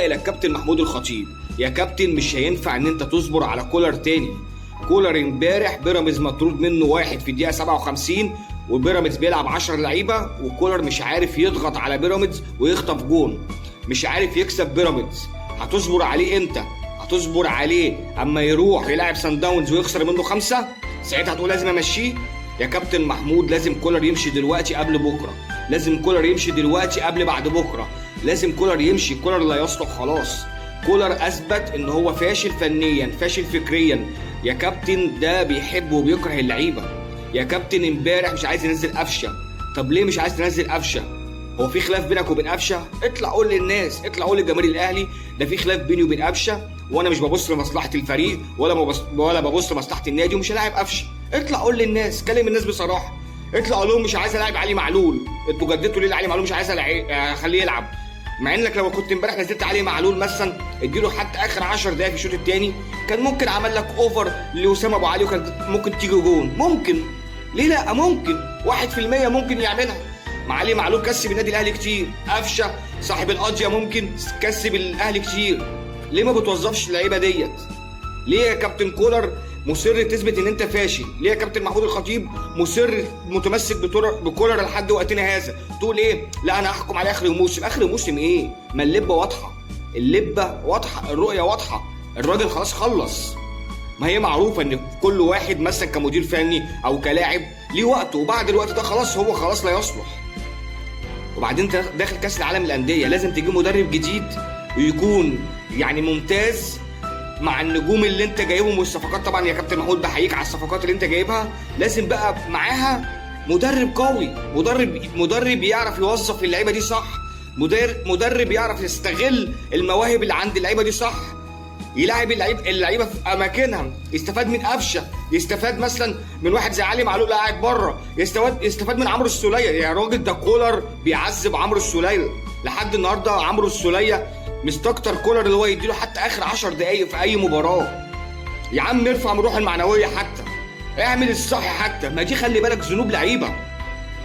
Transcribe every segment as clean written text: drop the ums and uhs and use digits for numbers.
الى الكابتن محمود الخطيب. يا كابتن مش هينفع ان انت تصبر على كولر تاني. كولر امبارح بيراميدز مطرود منه واحد في الدقيقه 57 وبيراميدز بيلعب 10 لعيبه، وكولر مش عارف يضغط على بيراميدز ويخطف جون، مش عارف يكسب بيراميدز. هتصبر عليه امتى؟ هتصبر عليه اما يروح يلعب سان داونز ويخسر منه 5؟ ساعتها هتقول لازم امشيه؟ يا كابتن محمود لازم كولر يمشي دلوقتي قبل بكره، لازم كولر يمشي دلوقتي قبل بعد بكره، لازم كولر يمشي. كولر لا يصلح خلاص. كولر اثبت ان هو فاشل فنيا، فاشل فكريا. يا كابتن ده بيحب وبيكره اللعيبه. يا كابتن امبارح مش عايز ينزل قفشه. طب ليه مش عايز تنزل قفشه؟ هو في خلاف بينك وبين قفشه؟ اطلع قول للناس، اطلع قول لجماهير الاهلي ده في خلاف بيني وبين قفشه، وانا مش ببص لمصلحه الفريق ولا ببص لمصلحه النادي ومش هلاعب قفشه. اطلع قول للناس، كلم الناس بصراحه. اطلع قول لهم مش عايز العب علي معلول. انتوا جددتوا ليه علي معلول؟ مش عايز اخليه يلعب. مع انك لو كنت امبارح نزلت علي معلول مثلا اديله حتى اخر 10 دقايق في الشوط الثاني كان ممكن عمل لك اوفر لاسامه ابو علي وكان ممكن تيجي جون. ممكن، ليه لا؟ ممكن 1% ممكن يعملها. مع علي معلول كسب النادي الاهلي كتير. قفشه صاحب القضيه ممكن كسب الاهلي كتير. ليه ما بتوظفش اللعيبه ديت؟ ليه يا كابتن كولر مصر تثبت ان انت فاشل؟ ليه يا كابتن محمود الخطيب مصر متمسك بكولر لحد وقتنا هذا؟ تقول ايه؟ لا انا هحكم على اخر الموسم. اخر الموسم ايه؟ ما اللبه واضحه، اللبه واضحه، الرؤيه واضحه. الراجل خلاص خلص. ما هي معروفه ان كل واحد مثلا كمدير فني او كلاعب ليه وقته، وبعد الوقت ده خلاص هو خلاص لا يصلح. وبعدين انت داخل كاس العالم للانديه، لازم تجيب مدرب جديد ويكون يعني ممتاز مع النجوم اللي انت جايبهم والصفقات. طبعا يا كابتن محمود بحييك على الصفقات اللي انت جايبها، لازم بقى معاها مدرب قوي، مدرب يعرف يوظف اللعيبه دي صح، مدرب يعرف يستغل المواهب اللي عند اللعيبه دي صح، يلاعب اللعيبه في اماكنها، يستفاد من قفشه، يستفاد مثلا من واحد زي علي معلول قاعد بره، يستفاد من عمرو السوليه. يا راجل ده كولر بيعذب عمرو السوليه لحد النهارده. عمرو السوليه مستكتر كولر اللي هو يديله حتى اخر 10 دقايق في اي مباراه. يا عم ارفع من روح المعنويه، حتى اعمل الصح. حتى ما دي خلي بالك ذنوب لعيبه.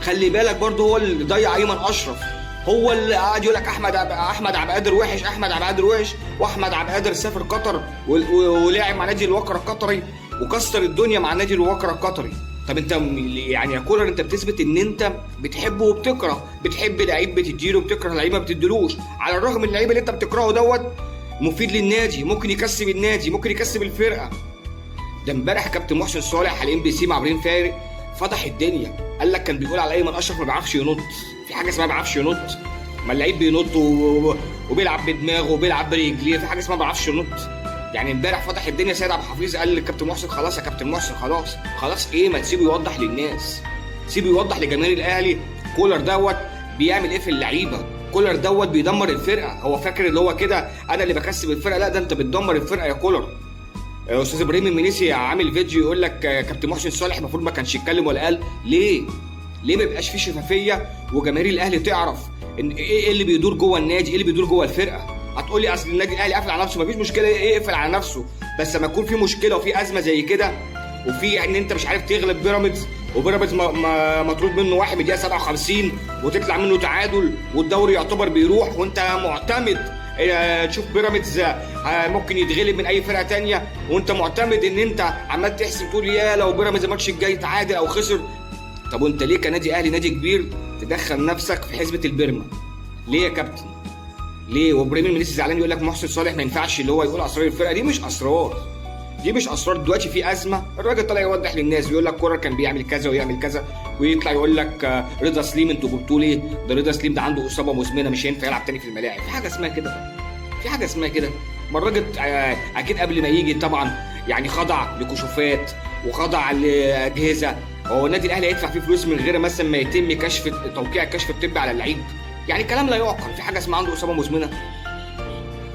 خلي بالك برضه هو اللي ضيع ايمن اشرف، هو اللي قاعد يقول لك احمد عبد القادر وحش، احمد عبد القادر وحش، واحمد عبد القادر سافر قطر ولعب مع نادي الوكره القطري وكسر الدنيا مع نادي الوكره القطري. طب انت يعني يا كولر انت بتثبت ان انت بتحبه وبتكره، بتحب لعيب بتديله وبتكره لعيب ما بتديلوش، على الرغم من اللعيب اللي انت بتكرهه دوت مفيد للنادي، ممكن يكسب النادي، ممكن يكسب الفرقه. ده امبارح كابتن محسن صالح على MBC مع ابراهيم فارق فتح الدنيا، قال لك كان بيقول على ايمن اشرف ما بيعرفش ينط. في حاجه اسمها ما بيعرفش ينط؟ ما اللعيب بينط وبيلعب بدماغه وبيلعب برجليه، في حاجه اسمها ما بيعرفش ينط؟ يعني امبارح فتح الدنيا سيد عبد الحفيظ قال للكابتن محسن خلاص يا كابتن محسن خلاص ايه، ما تسيبه يوضح للناس، سيبه يوضح لجماهير الاهلي كولر دوت بيعمل ايه في اللعيبه. كولر دوت بيدمر الفرقه. هو فاكر اللي هو كده انا اللي بكسب الفرقه؟ لا، ده انت بتدمر الفرقه يا كولر. استاذ ابراهيم المنيسي عامل فيديو يقول لك كابتن محسن صالح المفروض ما كانش يتكلم ولا قال. ليه ما يبقاش في شفافيه وجماهير الاهلي تعرف ان ايه اللي بيدور جوه النادي، ايه اللي بيدور جوه الفرقه؟ هتقول لي اصل النادي الاهلي قافل على نفسه. مفيش مشكله، ايه اقفل على نفسه، بس لما يكون في مشكله وفي ازمه زي كده وفي ان انت مش عارف تغلب بيراميدز وبيراميدز مطرود منه واحد من الدقيقه 57 وتطلع منه تعادل والدوري يعتبر بيروح وانت معتمد تشوف بيراميدز ممكن يتغلب من اي فرقه تانية، وانت معتمد ان انت عمال تحسب تقول يا لو بيراميدز الماتش الجاي تعادل او خسر. طب وانت ليه كنادي اهلي نادي كبير تدخل نفسك في حسبه البرمه؟ ليه يا كابتن؟ ليه؟ وابراهيم المنيسي زعلان يقول لك محسن صالح ما ينفعش اللي هو يقول اسرار الفرقه. دي مش اسرار، دلوقتي في ازمه الراجل طلع يوضح للناس بيقول لك كولر كان بيعمل كذا ويعمل كذا، ويطلع يقول لك رضا سليم انتوا جبتوه ليه؟ ده رضا سليم ده عنده اصابه مزمنه مش هينفع يلعب تاني في الملاعب. في حاجه اسمها كده؟ ما الراجل اكيد قبل ما يجي طبعا يعني خضع لكشوفات وخضع لاجهزه. هو النادي الاهلي هيدفع فيه فلوس من غير مثلا ما يتم توقيع الكشف الطبي على اللعيب؟ يعني كلام لا يعقل. في حاجه اسمها عنده اصابه مزمنه؟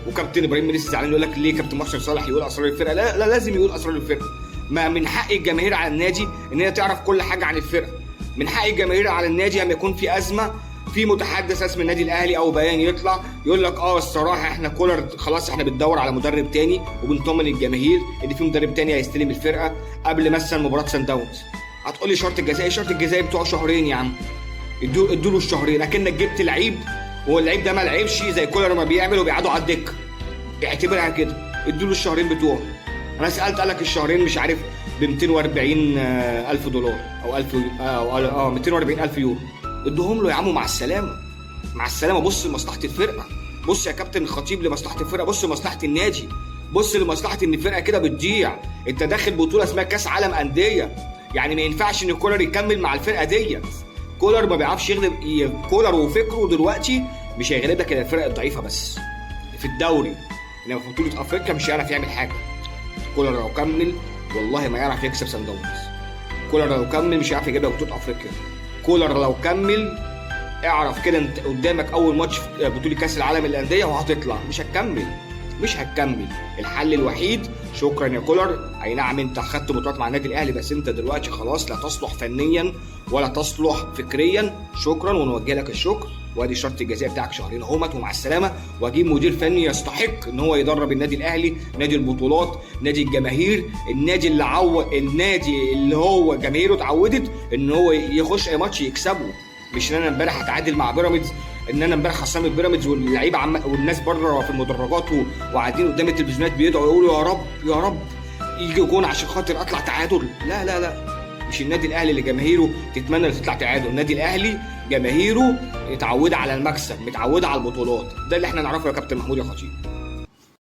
وكابتن ابراهيم منيسي زعلان يقول لك ليه كابتن محسن صالح يقول اسرار الفرقه؟ لا لازم يقول اسرار الفرقه. ما من حق الجماهير على النادي ان هي تعرف كل حاجه عن الفرقه. من حق الجماهير على النادي لما يكون في ازمه في متحدث اسم النادي الاهلي او بيان يطلع يقول لك الصراحه احنا كولر خلاص احنا بندور على مدرب تاني وبنطمن الجماهير ان في مدرب تاني هيستلم الفرقه قبل مثلا مباراه سان داونز. هتقول لي شرط الجزائي؟ شرط الجزائي بتوع شهرين يا عم، ادوا له الشهرين. اكنك جبت لعيب هو اللعيب ده ما لعبش زي كولر ما بيعمل وبيقعدوا على الدكه. اعتبرها كده، ادوا الشهرين بتوعه. انا سالت قال لك الشهرين مش عارف ب 240 الف دولار او 1000 240 الف يورو. ادوهم له يا عم، مع السلامه مع السلامه. بص لمصلحه الفرقه، بص يا كابتن الخطيب لمصلحه الفرقه، بص لمصلحه النادي، بص لمصلحه ان الفرقه كده بتضيع. انت داخل بطوله اسمها كاس عالم انديه، يعني ما ينفعش ان كولر يكمل مع الفرقه ديت. كولر ما بيعرفش يغلب. كولر وفكره دلوقتي مش هيغلب لك الا الفرق الضعيفه بس في الدوري، انما في بطوله افريقيا مش هيعرف يعمل حاجه. كولر لو كمل والله ما يعرف يكسب سان داونز. كولر لو كمل مش هيعرف يجيب لك بطوله افريقيا. كولر لو كمل اعرف كده انت قدامك اول ماتش في بطوله كاس العالم للانديه وهتطلع. مش هتكمل. الحل الوحيد شكرا يا كولر. اي نعم انت خدت بطولات مع النادي الاهلي، بس انت دلوقتي خلاص لا تصلح فنيا ولا تصلح فكريا. شكرا ونوجه لك الشكر، وادي شرط الجزاء بتاعك شهرين اهمت ومع السلامه. واجيب مدير فني يستحق ان هو يدرب النادي الاهلي، نادي البطولات، نادي الجماهير، النادي اللي هو جماهيره اتعودت ان هو يخش اي ماتش يكسبه. مش ان انا امبارح اتعادل مع بيراميدز، ان انا امبارح خسران بيراميدز واللعيبه والناس بره في المدرجات وقاعدين قدام التلفزيونات بيدعوا يقولوا يا رب يا رب يجي جون عشان خاطر اطلع تعادل. لا لا لا، مش النادي الاهلي اللي جماهيره تتمنى ان تطلع تعادل. النادي الاهلي جماهيره متعوده على المكسب، متعوده على البطولات. ده اللي احنا نعرفه يا كابتن محمود يا خطيب.